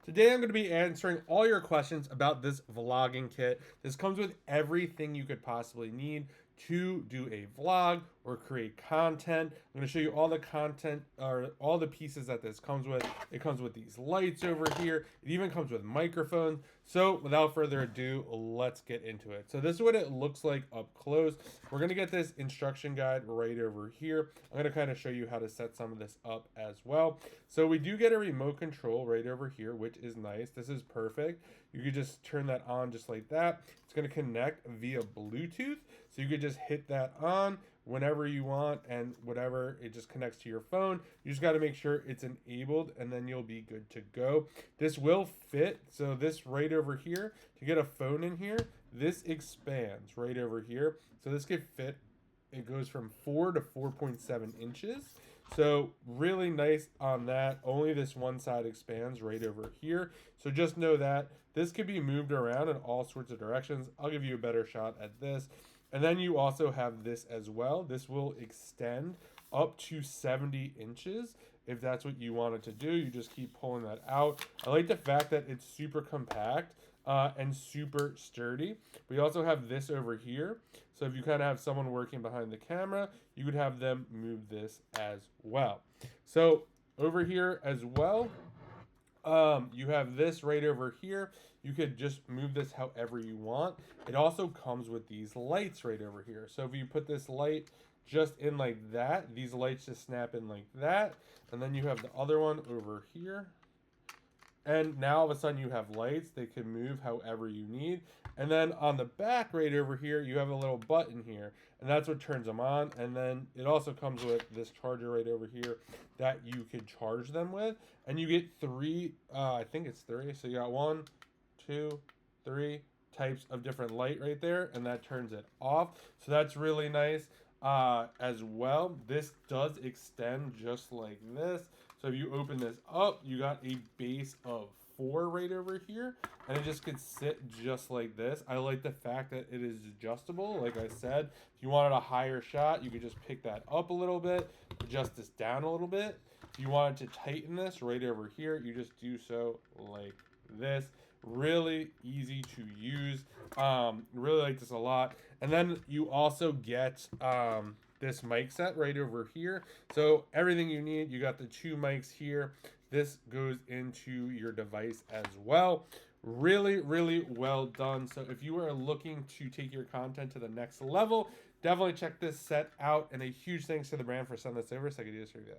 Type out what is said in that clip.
Today I'm going to be answering all your questions about this vlogging kit. This comes with everything you could possibly need to do a vlog or create content. I'm going to show you all the content or all the pieces that this comes with. It comes with these lights over here. It even comes with microphones. So without further ado, let's get into it. So this is what it looks like up close. We're going to get this instruction guide right over here. I'm going to kind of show you how to set some of this up as well. So we do get a remote control right over here, which is nice. This is perfect. You could just turn that on just like that. It's going to connect via Bluetooth. So you could just hit that on whenever you want, and whatever, it just connects to your phone. You just got to make sure it's enabled, and then you'll be good to go. This will fit. So this right over here, to get a phone in here, this expands right over here. So this could fit. It goes from 4 to 4.7 inches. So really nice on that. Only this one side expands right over here. So just know that this could be moved around in all sorts of directions. I'll give you a better shot at this. And then you also have this as well. This will extend up to 70 inches. If that's what you wanted to do, you just keep pulling that out. I like the fact that it's super compact and super sturdy. We also have this over here. So if you kind of have someone working behind the camera, you could have them move this as well. So over here as well, you have this right over here. You could just move this however you want. It also comes with these lights right over here. So if you put this light just in like that, these lights just snap in like that. And then you have the other one over here. And now all of a sudden you have lights. They can move however you need. And then on the back right over here, you have a little button here. And that's what turns them on. And then it also comes with this charger right over here that you could charge them with. And you get three, I think it's three. So you got 1, 2, 3 types of different light right there. And that turns it off. So that's really nice. As well, this does extend just like this. So if you open this up, you got a base of 4 right over here, and it just could sit just like this. I like the fact that it is adjustable. Like I said, if you wanted a higher shot, you could just pick that up a little bit, adjust this down a little bit. If you wanted to tighten this right over here, you just do so like this. Really easy to use. Really like this a lot. And then you also get this mic set right over here. So everything you need, you got the 2 mics here. This goes into your device as well. Really, really well done. So if you are looking to take your content to the next level, definitely check this set out. And a huge thanks to the brand for sending this over so I could do this review.